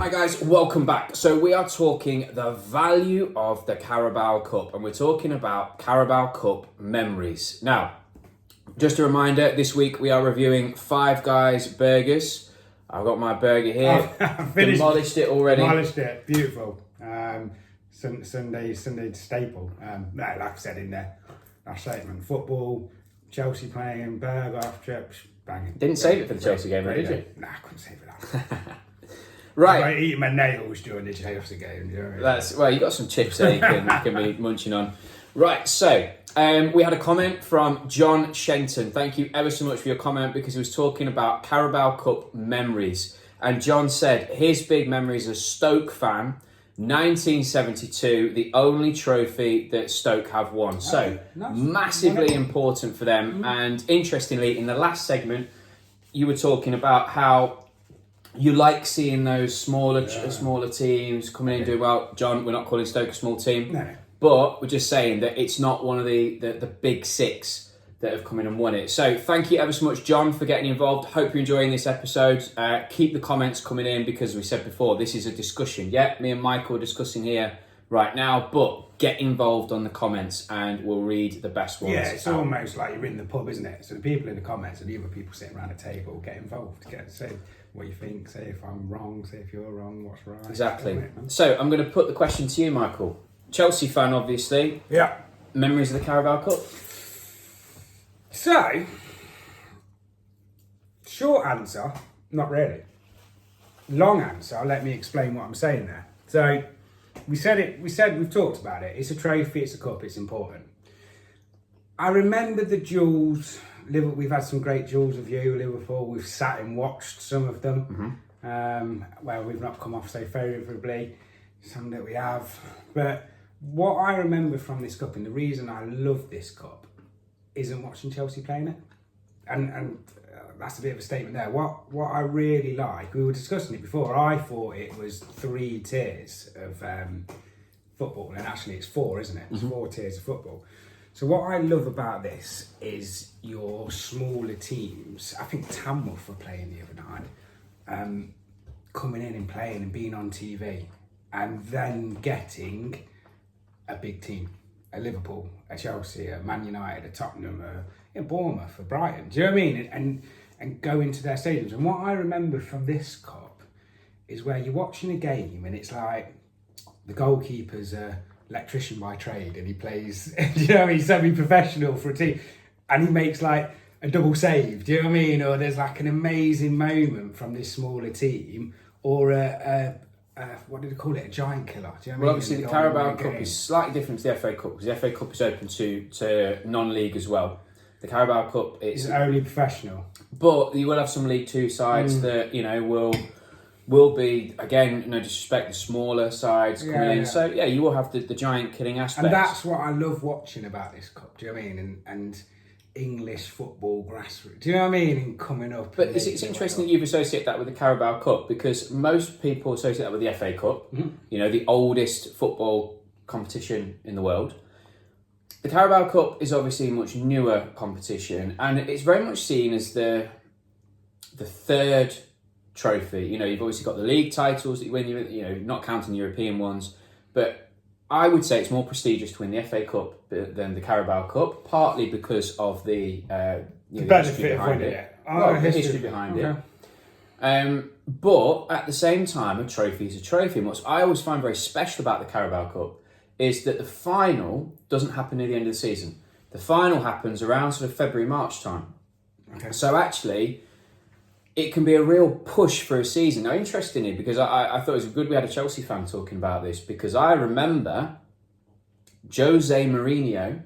Hi guys, welcome back. So we are talking the value of the Carabao Cup, and we're talking about Carabao Cup memories. Now, just a reminder, this week we are reviewing Five Guys burgers. I've got my burger here. I've finished Demolished it already. Demolished it, beautiful. Sunday staple. Like I said in there, that statement. Football, Chelsea playing, burger after trips, banging. Didn't save it for the Chelsea game, did you? Nah, I couldn't save it that. Right. I eating my nails during the Chelsea game. You know what I mean? That's well. You got some chips there you can be munching on. Right. So we had a comment from John Shenton. Thank you ever so much for your comment because he was talking about Carabao Cup memories. And John said his big memories as a Stoke fan, 1972, the only trophy that Stoke have won. So massively important for them. And interestingly, in the last segment, you were talking about how you like seeing those smaller teams coming in and doing well. John, we're not calling Stoke a small team, but we're just saying that it's not one of the big six that have come in and won it. So thank you ever so much, John, for getting involved. Hope you're enjoying this episode. Keep the comments coming in because, as we said before, this is a discussion. Yeah, me and Michael are discussing here right now, but get involved on the comments and we'll read the best ones. Yeah, it's almost like you're in the pub, isn't it? So the people in the comments and the other people sitting around the table get involved, say what you think, say if I'm wrong, say if you're wrong, what's right. Exactly. So I'm going to put the question to you, Michael. Chelsea fan, obviously. Yeah. Memories of the Carabao Cup? So, short answer, not really. Long answer, let me explain what I'm saying there. So, we've talked about it. It's a trophy, it's a cup, it's important. I remember the duels. We've had some great duels with you, Liverpool. We've sat and watched some of them. Where we've not come off so favourably. Some that we have. But what I remember from this cup, and the reason I love this cup, isn't watching Chelsea playing it. And that's a bit of a statement there. What I really like, we were discussing it before, I thought it was 3 tiers of football, and actually it's 4, isn't it? It's 4 tiers of football. So what I love about this is your smaller teams. I think Tamworth were playing the other night, coming in and playing and being on TV, and then getting a big team, a Liverpool, a Chelsea, a Man United, a Tottenham, a Bournemouth, a Brighton. Do you know what I mean? And go into their stadiums. And what I remember from this cup is where you're watching a game and it's like the goalkeeper's electrician by trade and he plays, you know, he's semi-professional for a team and he makes like a double save, do you know what I mean? Or there's like an amazing moment from this smaller team, or what did they call it, a giant killer, do you know what I mean? Well, obviously the Carabao Cup is slightly different to the FA Cup because the FA Cup is open to non-league as well. The Carabao Cup is only professional, but you will have some League 2 sides that, you know, will be, again, no disrespect, the smaller sides coming in. So, yeah, you will have the giant killing aspect. And that's what I love watching about this cup, do you know what I mean? And English football grassroots, do you know what I mean? And coming up. But it's interesting that you've associated that with the Carabao Cup because most people associate that with the FA Cup, you know, the oldest football competition in the world. The Carabao Cup is obviously a much newer competition and it's very much seen as the third trophy. You know, you've obviously got the league titles that you win, you know, not counting European ones, but I would say it's more prestigious to win the FA Cup than the Carabao Cup, partly because of the history behind it. The history behind it. But at the same time, a trophy is a trophy. And what I always find very special about the Carabao Cup is that the final doesn't happen near the end of the season. The final happens around sort of February, March time. Okay. So actually, it can be a real push for a season. Now, interestingly, because I thought it was good we had a Chelsea fan talking about this, because I remember Jose Mourinho,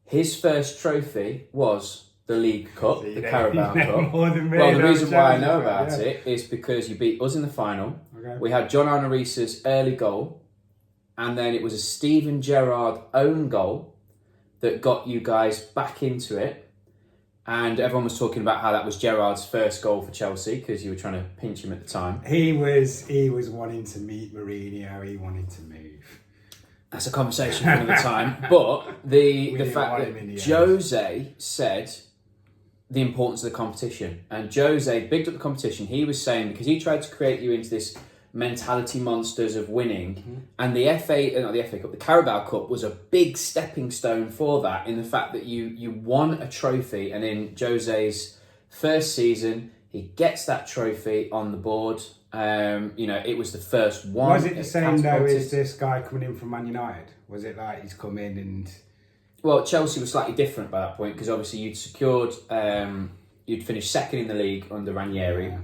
his first trophy was the League Cup, the Carabao Cup. Well, the reason why I know about it is because you beat us in the final. Okay. We had John Arnarisa's early goal, and then it was a Steven Gerrard own goal that got you guys back into it. And everyone was talking about how that was Gerrard's first goal for Chelsea because you were trying to pinch him at the time. He was wanting to meet Mourinho. He wanted to move. That's a conversation for another time. But the fact that Jose said the importance of the competition, and Jose bigged up the competition. He was saying because he tried to create you into this mentality monsters of winning. And the not the FA Cup, the Carabao Cup was a big stepping stone for that, in the fact that you won a trophy, and in Jose's first season, he gets that trophy on the board. It was the first one. Was it the same though as this guy coming in from Man United? Was it like he's come in and... Well, Chelsea was slightly different by that point, because obviously you'd secured, you'd finished second in the league under Ranieri. Yeah.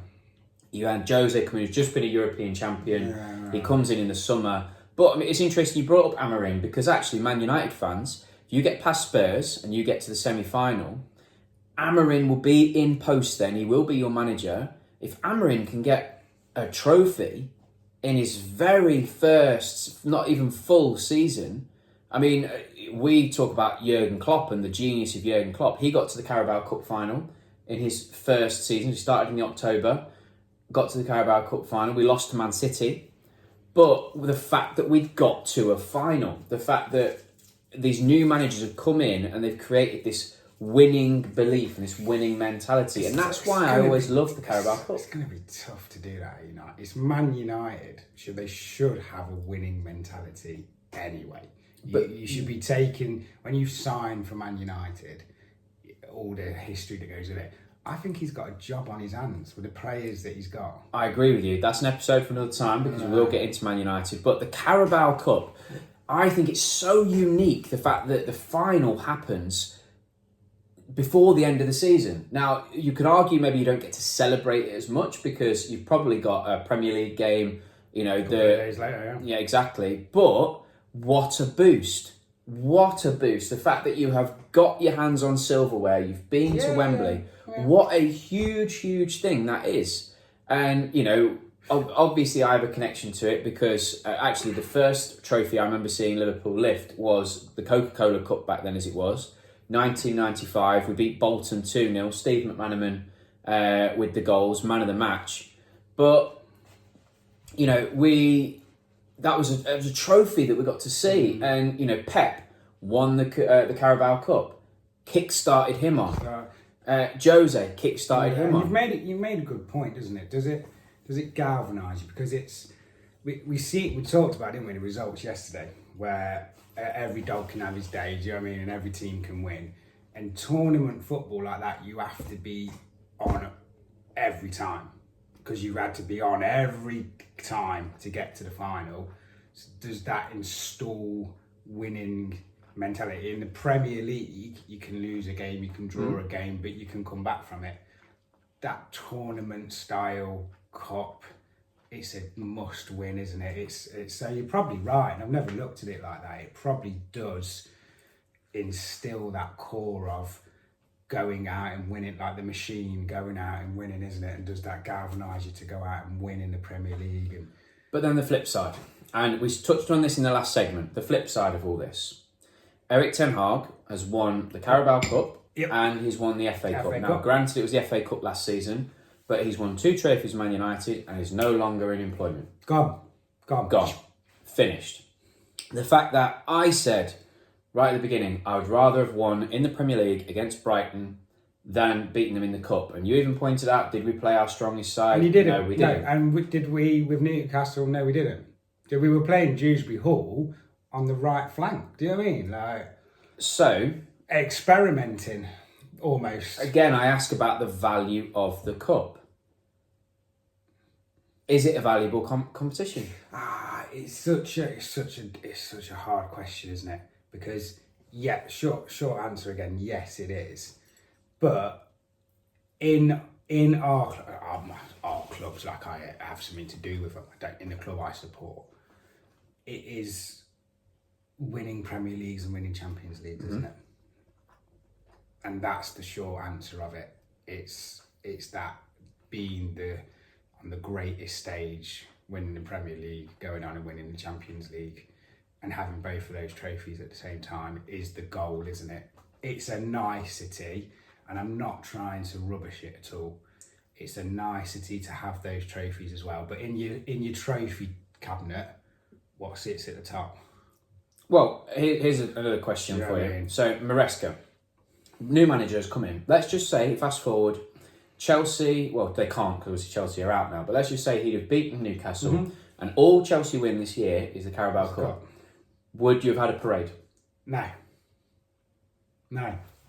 You had Jose coming, who's just been a European champion. Yeah. He comes in the summer. But I mean, it's interesting you brought up Amorim, because actually Man United fans, if you get past Spurs and you get to the semi-final, Amorim will be in post then. He will be your manager. If Amorim can get a trophy in his very first, not even full season. I mean, we talk about Jurgen Klopp and the genius of Jurgen Klopp. He got to the Carabao Cup final in his first season. He started in October, got to the Carabao Cup final. We lost to Man City. But the fact that we got to a final, the fact that these new managers have come in and they've created this winning belief and this winning mentality, and that's why I always love the Carabao Cup. It's going to be tough to do that, It's Man United. They should have a winning mentality anyway. But you should be taking, when you sign for Man United, all the history that goes with it. I think he's got a job on his hands with the players that he's got. I agree with you. That's an episode for another time, because we will get into Man United. But the Carabao Cup, I think it's so unique, the fact that the final happens before the end of the season. Now, you could argue maybe you don't get to celebrate it as much, because you've probably got a Premier League game, a couple of days later, yeah, exactly. But what a boost. What a boost. The fact that you have got your hands on silverware, you've been to Wembley. Yeah. What a huge, huge thing that is. And, obviously I have a connection to it, because actually the first trophy I remember seeing Liverpool lift was the Coca-Cola Cup back then, as it was. 1995, we beat Bolton 2-0. Steve McManaman with the goals, man of the match. But, that was a trophy that we got to see. And, Pep won the Carabao Cup, kick-started him off. Jose kick-started him off. You made a good point, doesn't it? Does it galvanise you? Because we see it, we talked about it in the results yesterday, where every dog can have his day, do you know what I mean? And every team can win. And tournament football like that, you have to be on every time, because you had to be on every time to get to the final. So does that install winning mentality? In the Premier League, you can lose a game, you can draw a game, but you can come back from it. That tournament style cup, it's a must win, isn't it? It's so you're probably right, and I've never looked at it like that. It probably does instill that core of going out and winning, like the machine going out and winning, isn't it? And does that galvanise you to go out and win in the Premier League? But then the flip side, and we touched on this in the last segment, the flip side of all this. Eric Ten Hag has won the Carabao Cup and he's won the FA Cup. Now, granted, it was the FA Cup last season, but he's won 2 trophies with Man United and is no longer in employment. Gone. Finished. The fact that I said right at the beginning, I would rather have won in the Premier League against Brighton than beating them in the Cup. And you even pointed out, did we play our strongest side? And you didn't. No, we didn't. No. And did we with Newcastle? No, we didn't. We were playing Dewsbury Hall on the right flank. Do you know what I mean? So experimenting, almost. Again, I ask about the value of the Cup. Is it a valuable competition? It's such a hard question, isn't it? Because short answer again, yes, it is. But in our clubs, like I have something to do with in the club I support, it is winning Premier Leagues and winning Champions Leagues, isn't it? And that's the short answer of it. It's that being on the greatest stage, winning the Premier League, going on and winning the Champions League, and having both of those trophies at the same time is the goal, isn't it? It's a nicety, and I'm not trying to rubbish it at all. It's a nicety to have those trophies as well. But in your trophy cabinet, what sits at the top? Well, here's another question for you. So, Maresca, new manager has come in. Let's just say, fast forward, Chelsea, well, they can't because Chelsea are out now, but let's just say he'd have beaten Newcastle and all Chelsea win this year is the Carabao Cup. Would you have had a parade? No.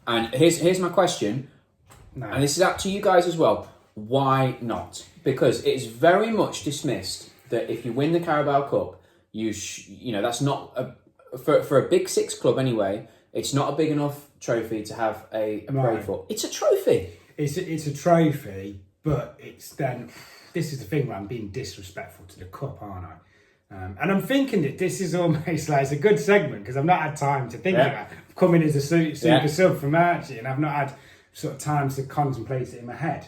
And here's my question, and this is up to you guys as well. Why not? Because it's very much dismissed that if you win the Carabao Cup, you know that's not for a Big Six club anyway. It's not a big enough trophy to have a parade for. It's a trophy. It's a trophy, but it's then. This is the thing where I'm being disrespectful to the cup, aren't I? And I'm thinking that this is almost like it's a good segment because I've not had time to think about it. I've come in as a super sub from Archie and I've not had sort of time to contemplate it in my head.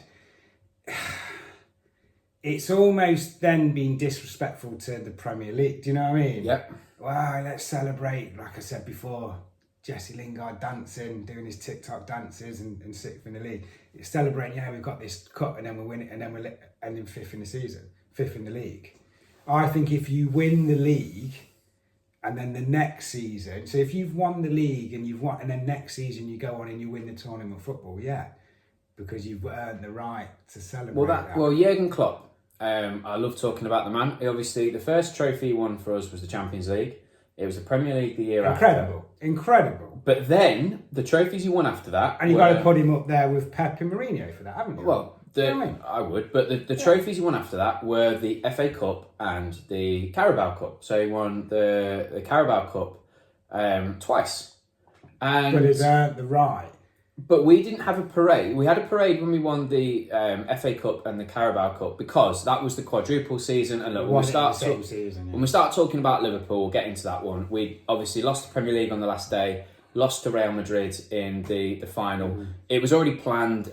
It's almost then being disrespectful to the Premier League. Do you know what I mean? Yep. Wow, let's celebrate, like I said before, Jesse Lingard dancing, doing his TikTok dances and sixth in the league. It's celebrating, we've got this cup and then we're winning and then we're ending fifth in the season, fifth in the league. I think if you win the league and then the next season, so if you've won the league and then next season you go on and you win the tournament football, because you've earned the right to celebrate that. Well, Jurgen Klopp, I love talking about the man. Obviously, the first trophy he won for us was the Champions League. It was the Premier League the year after. Incredible. But then, the trophies he won after that... And you've got to put him up there with Pep and Mourinho for that, haven't you? Well, I would, but the trophies he won after that were the FA Cup and the Carabao Cup. So he won the Carabao Cup twice. And but he's earned the right. But we didn't have a parade. We had a parade when we won the FA Cup and the Carabao Cup because that was the quadruple season. And look, when we start talking about Liverpool, we'll get into that one. We obviously lost the Premier League on the last day, lost to Real Madrid in the final. It was already planned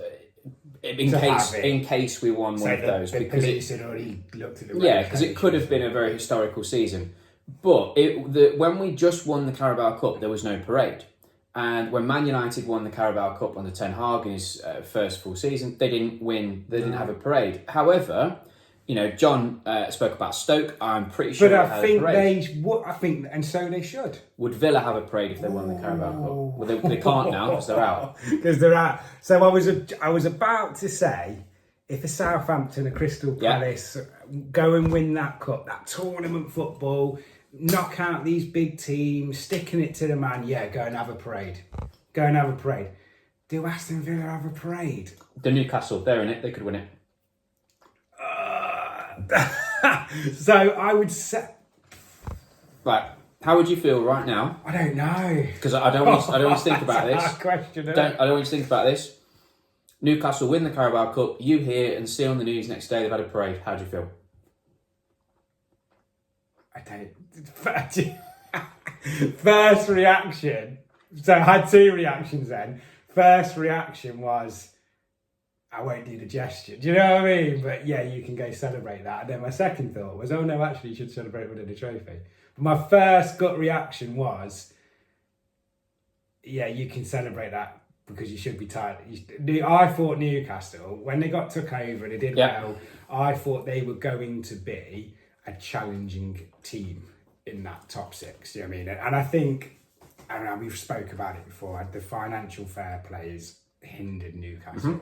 in case we won one of those. Because had already looked at the because it could have been a very historical season. But when we just won the Carabao Cup, there was no parade. And when Man United won the Carabao Cup under Ten Hag in his first full season, they didn't win. They didn't have a parade. However, John spoke about Stoke. I'm pretty sure. But I think and so they should. Would Villa have a parade if they won the Carabao Cup? Well, they can't now because they're out. Because they're out. So I was about to say, if a Southampton, a Crystal Palace go and win that cup, that tournament football. Knock out these big teams, sticking it to the man. Go and have a parade. Do Aston Villa have a parade? The Newcastle, they're in it. They could win it. So I would say. Right, how would you feel right now? I don't know because I don't want to think about this. Question. I don't want you to think about this. Newcastle win the Carabao Cup. You hear and see on the news next day they've had a parade. How do you feel? I don't. First reaction. So I had two reactions then. First reaction was, I won't do the gesture. Do you know what I mean? But you can go celebrate that. And then my second thought was, oh no, actually you should celebrate winning the trophy. But my first gut reaction was, you can celebrate that because you should be tired. I thought Newcastle, when they got took over and they did well, I thought they were going to be a challenging team in that top six. You know what I mean? And I think, we've spoke about it before, the financial fair play has hindered Newcastle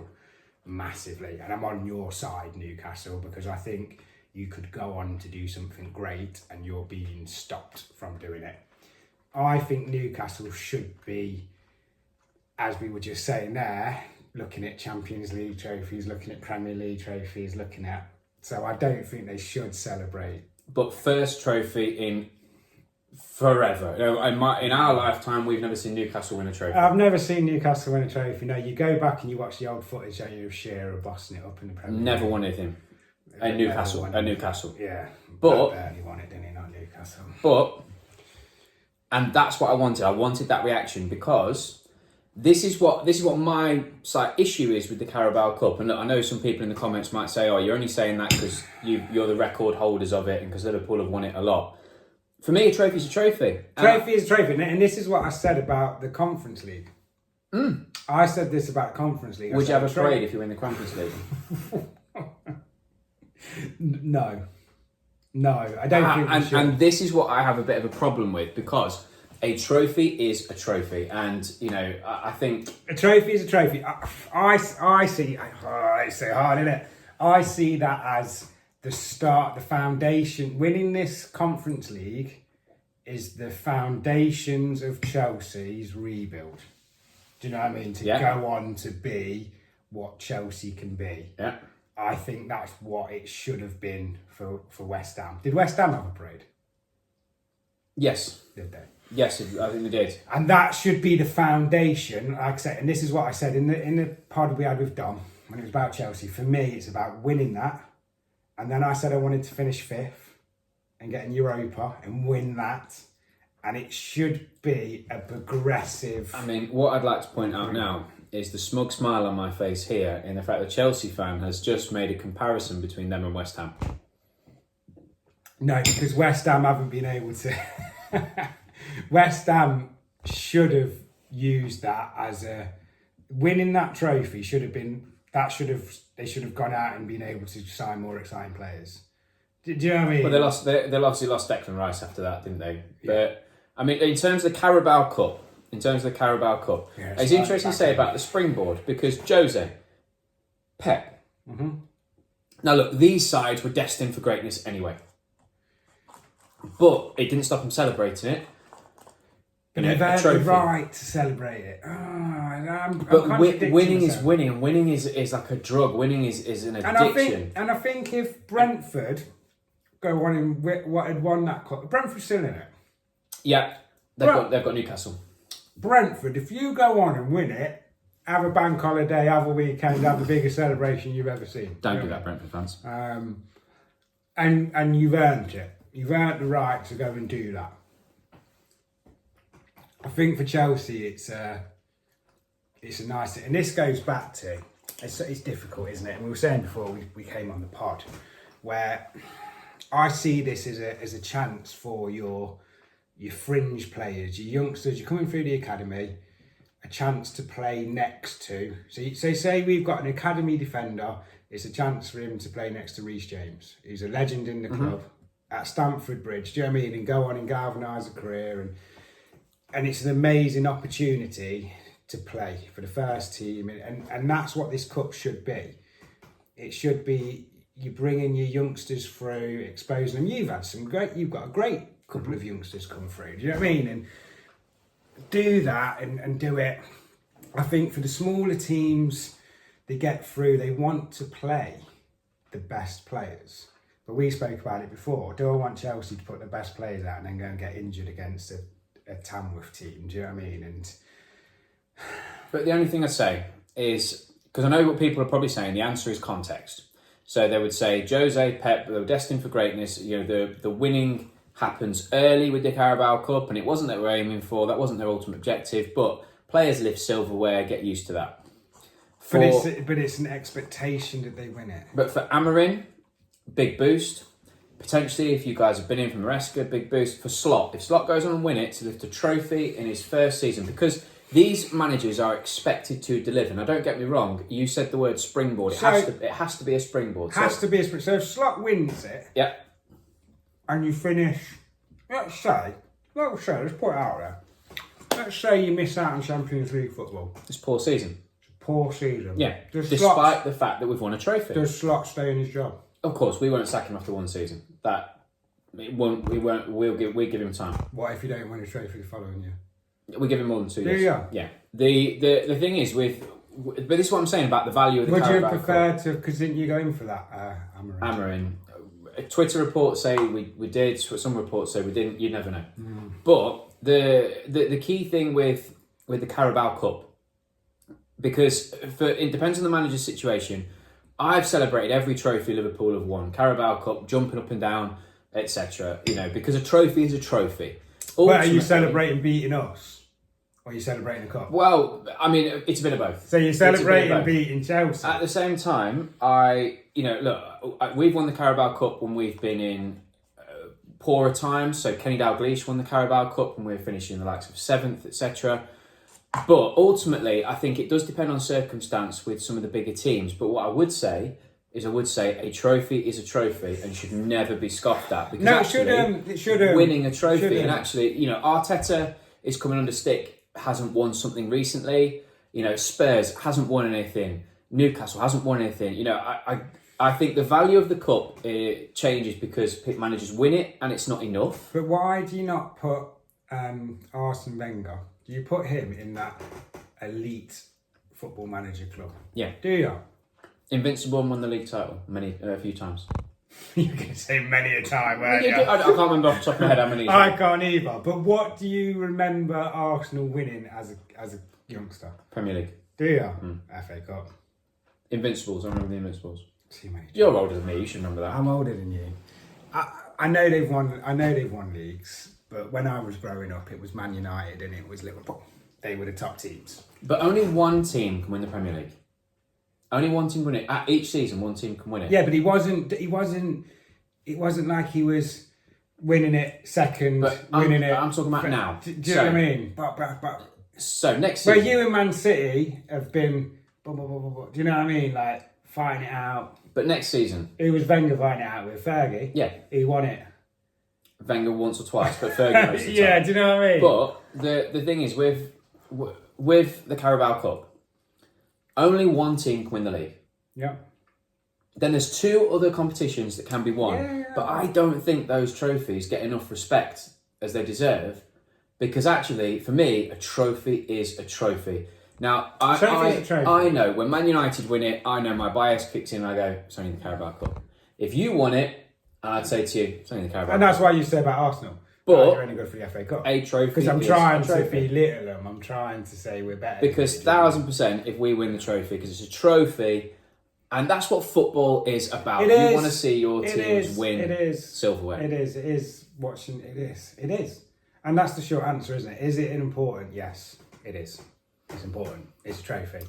massively. And I'm on your side, Newcastle, because I think you could go on to do something great and you're being stopped from doing it. I think Newcastle should be, as we were just saying there, looking at Champions League trophies, looking at Premier League trophies, so I don't think they should celebrate. But first trophy in forever. In our lifetime, we've never seen Newcastle win a trophy. I've never seen Newcastle win a trophy. No, you go back and you watch the old footage of Shearer bossing it up in the Premier League. Never won anything. At Newcastle. Yeah. But barely won it, didn't he? Not Newcastle. And that's what I wanted. I wanted that reaction because this is what my issue is with the Carabao Cup. And look, I know some people in the comments might say, "Oh, you're only saying that because you're the record holders of it and because Liverpool have won it a lot." For me, a trophy is a trophy. Trophy is a trophy, and this is what I said about the Conference League. I said this about Conference League. Would you have a parade if you win the Conference League? No, I don't think we should. And this is what I have a bit of a problem with because A trophy is a trophy, and I think a trophy is a trophy. I see. Oh, it's so hard, isn't it? I see that as the start, the foundation. Winning this Conference League is the foundations of Chelsea's rebuild. Do you know what I mean? To go on to be what Chelsea can be. Yeah. I think that's what it should have been for West Ham. Did West Ham have a parade? Yes. Did they? Yes, I think they did. And that should be the foundation, like I said, and this is what I said in the pod we had with Dom, when it was about Chelsea. For me, it's about winning that. And then I said I wanted to finish 5th and get in Europa and win that. And it should be a progressive... I mean, what I'd like to point out now is the smug smile on my face here in the fact that Chelsea fan has just made a comparison between them and West Ham. No, because West Ham haven't been able to... West Ham should have used that as a... Winning that trophy should have been... They should have gone out and been able to sign more exciting players. Do you know what I mean? Well, they obviously lost Declan Rice after that, didn't they? Yeah. But, I mean, in terms of the Carabao Cup, it's interesting to say about the springboard, because Jose, Pep... Mm-hmm. Now, look, these sides were destined for greatness anyway. But it didn't stop them celebrating it. But they've had the right to celebrate it. Winning is winning, and winning is like a drug. Winning is an addiction. And I think if Brentford go on and had won that cup, Brentford's still in it. Yeah, they've got Newcastle. Brentford, if you go on and win it, have a bank holiday, have a weekend, have the biggest celebration you've ever seen. Don't do that, Brentford fans. And you've earned it. You've earned the right to go and do that. I think for Chelsea, it's a nice thing. And this goes back to, it's difficult, isn't it? And we were saying before we came on the pod, where I see this as a chance for your fringe players, your youngsters, you're coming through the academy, a chance to play next to. So say we've got an academy defender, it's a chance for him to play next to Reece James, who's a legend in the club, at Stamford Bridge, do you know what I mean? And go on and galvanise a career. And it's an amazing opportunity to play for the first team. And that's what this cup should be. It should be you bringing your youngsters through, exposing them. You've got a great couple of youngsters come through, do you know what I mean? And do that and do it. I think for the smaller teams, they get through, they want to play the best players. But we spoke about it before. Do I want Chelsea to put the best players out and then go and get injured against a Tamworth team? Do you know what I mean? But the only thing I'd say is, because I know what people are probably saying, the answer is context. So they would say, Jose, Pep, they were destined for greatness. The winning happens early with the Carabao Cup, and it wasn't that we're aiming for, that wasn't their ultimate objective, but players lift silverware, get used to that. But it's an expectation that they win it. But for Amorim, big boost. Potentially, if you guys have been in from Maresca, big boost for Slot. If Slot goes on and win it to lift a trophy in his first season, because these managers are expected to deliver. Now, don't get me wrong. You said the word springboard. It has to be a springboard. Has to be a springboard. So if Slot wins it, yeah, and you finish, let's say, let's put it out there. Let's say you miss out on Champions League football. It's a poor season. Poor season. Yeah, despite the fact that we've won a trophy. Does Slot stay in his job? Of course, we won't sack him after one season. We'll give him time. What if you don't win a trophy the following year? We give him more than 2 years. Yeah. Yeah. The thing is but this is what I'm saying about the value of the Carabao Cup. Would you prefer to? Because didn't you go in for that, Amorim? Amorim. Twitter reports say we did. Some reports say we didn't. You never know. But the key thing with the Carabao Cup, because it depends on the manager's situation. I've celebrated every trophy Liverpool have won. Carabao Cup, jumping up and down, etc. Because a trophy is a trophy. But are you celebrating beating us? Or are you celebrating the cup? Well, I mean, it's a bit of both. So you're celebrating beating Chelsea? At the same time, we've won the Carabao Cup when we've been in poorer times. So Kenny Dalglish won the Carabao Cup when we were finishing in the likes of 7th, etc. But ultimately, I think it does depend on circumstance with some of the bigger teams. But what I would say is a trophy is a trophy and should never be scoffed at. Because it should. Winning a trophy, and actually, Arteta, is coming under stick, hasn't won something recently. You know, Spurs hasn't won anything. Newcastle hasn't won anything. You know, I think the value of the cup changes because managers win it and it's not enough. But why do you not put Arsene Wenger? Do you put him in that elite football manager club? Yeah. Do you? Invincible and won the league title a few times. You can say many a time, weren't I you? can't remember off the top of my head how many. I can't either. But what do you remember Arsenal winning as a youngster? Premier League. Do you? FA Cup. Invincibles. I remember the Invincibles. Too many. You're older than me. You should remember that. I'm older than you. I know they've won. I know they've won leagues. But when I was growing up, it was Man United and it was Liverpool. They were the top teams. But only one team can win the Premier League. Only one team can win it. At each season, one team can win it. Yeah, but it wasn't like he was winning it second, winning it. I'm talking about now. Do you know what I mean? But so next season, where you and Man City have been, do you know what I mean? Like fighting it out. But next season, it was Wenger fighting it out with Fergie. Yeah, he won it. Wenger once or twice, but Fergie most of the time. Yeah, do you know what I mean? But the thing is with the Carabao Cup, only one team can win the league. Yeah. Then there's two other competitions that can be won, but I don't think those trophies get enough respect as they deserve, because actually, for me, a trophy is a trophy. Now, I know when Man United win it, I know my bias kicks in and I go, it's only the Carabao Cup. If you won it, I'd say to you, it's only the Carabao Cup. And that's why you say about Arsenal. But you're only good for the FA Cup. A trophy. Because I'm trying to belittle them. I'm trying to say we're better. Because 1,000%, if we win the trophy, because it's a trophy, and that's what football is about. You want to see your teams win silverware. It is watching. It is. And that's the short answer, isn't it? Is it important? Yes, it is. It's important. It's a trophy.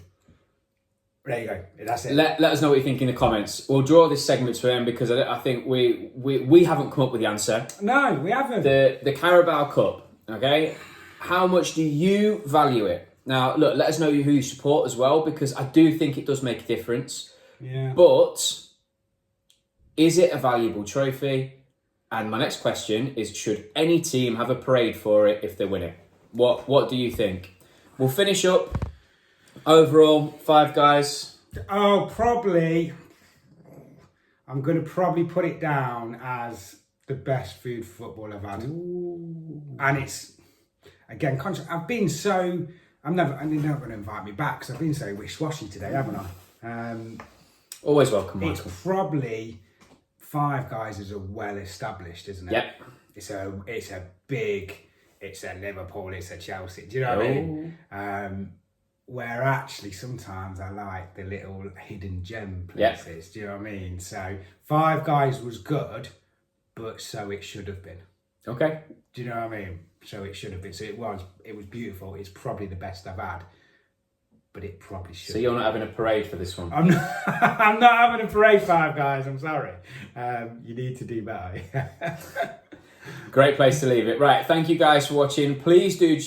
There you go. That's it. Let us know what you think in the comments. We'll draw this segment to an end because I think we haven't come up with the answer. No, we haven't. The Carabao Cup, okay? How much do you value it? Now, look, let us know who you support as well, because I do think it does make a difference. Yeah. But is it a valuable trophy? And my next question is, should any team have a parade for it if they win it? What do you think? We'll finish up. Overall, 5 guys. Oh, probably. I'm going to probably put it down as the best food football I've had. Ooh. And it's, again, I've been so... you're not going to invite me back because I've been so wish-washy today, haven't I? Always welcome, Michael. It's probably... 5 Guys is a well-established, isn't it? Yep. It's a big... It's a Liverpool, it's a Chelsea. Do you know what I mean? Where actually sometimes I like the little hidden gem places. Yep. Do you know what I mean? So 5 Guys was good, but so it should have been. Okay. Do you know what I mean? So it should have been. So it was beautiful. It's probably the best I've had, but it probably should. So you're not having a parade for this one? I'm not, I'm not having a parade, 5 Guys. I'm sorry. You need to do better. Great place to leave it. Right, thank you guys for watching. Please do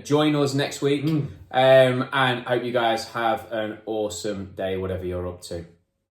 join us next week. And I hope you guys have an awesome day, whatever you're up to.